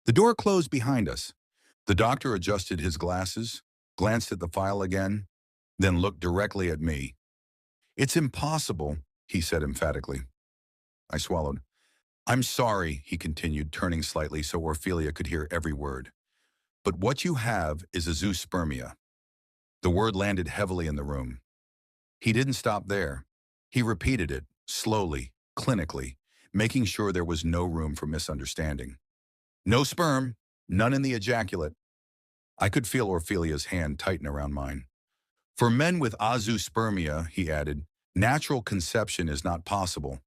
The door closed behind us. The doctor adjusted his glasses, glanced at the file again, then looked directly at me. "It's impossible," he said emphatically. I swallowed. "I'm sorry," he continued, turning slightly so Ophelia could hear every word. "But what you have is a zoospermia." The word landed heavily in the room. He didn't stop there. He repeated it, slowly, clinically, making sure there was no room for misunderstanding. "No sperm, none in the ejaculate." I could feel Ophelia's hand tighten around mine. "For men with azoospermia," he added, "natural conception is not possible.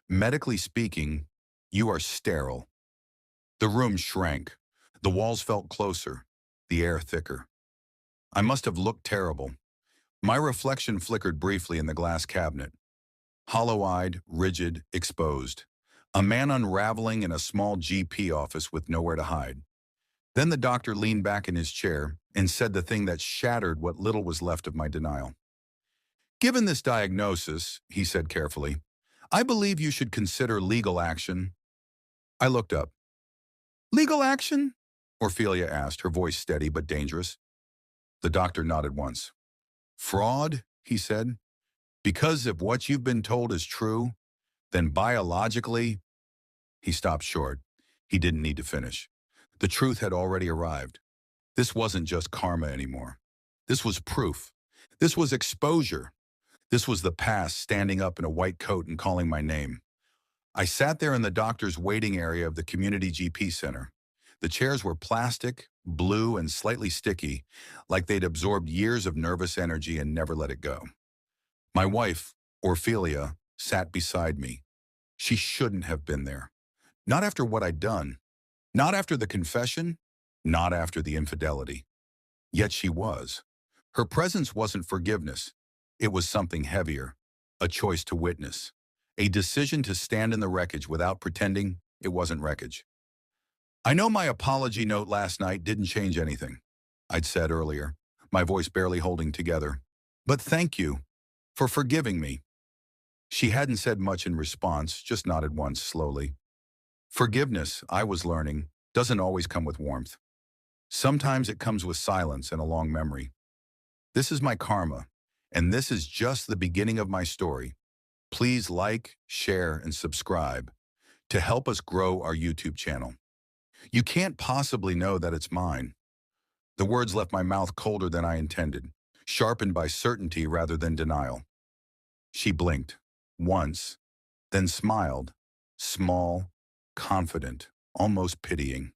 Medically speaking, you are sterile." The room shrank. The walls felt closer, the air thicker. I must have looked terrible. My reflection flickered briefly in the glass cabinet. Hollow-eyed, rigid, exposed. A man unraveling in a small GP office with nowhere to hide. Then the doctor leaned back in his chair and said the thing that shattered what little was left of my denial. "Given this diagnosis," he said carefully, "I believe you should consider legal action." I looked up. "Legal action?" Ophelia asked, her voice steady but dangerous. The doctor nodded once. "Fraud," he said. "Because if what you've been told is true, then biologically—" He stopped short. He didn't need to finish. The truth had already arrived. This wasn't just karma anymore. This was proof. This was exposure. This was the past standing up in a white coat and calling my name. I sat there in the doctor's waiting area of the community GP center. The chairs were plastic, blue, and slightly sticky, like they'd absorbed years of nervous energy and never let it go. My wife, Ophelia, sat beside me. She shouldn't have been there. Not after what I'd done. Not after the confession. Not after the infidelity. Yet she was. Her presence wasn't forgiveness. It was something heavier. A choice to witness. A decision to stand in the wreckage without pretending it wasn't wreckage. "I know my apology note last night didn't change anything," I'd said earlier, my voice barely holding together. "But thank you for forgiving me." She hadn't said much in response, just nodded once slowly. Forgiveness, I was learning, doesn't always come with warmth. Sometimes it comes with silence and a long memory. This is my karma, and this is just the beginning of my story. Please like, share, and subscribe to help us grow our YouTube channel. You can't possibly know that it's mine. The words left my mouth colder than I intended, sharpened by certainty rather than denial. She blinked, once, then smiled, small, confident, almost pitying.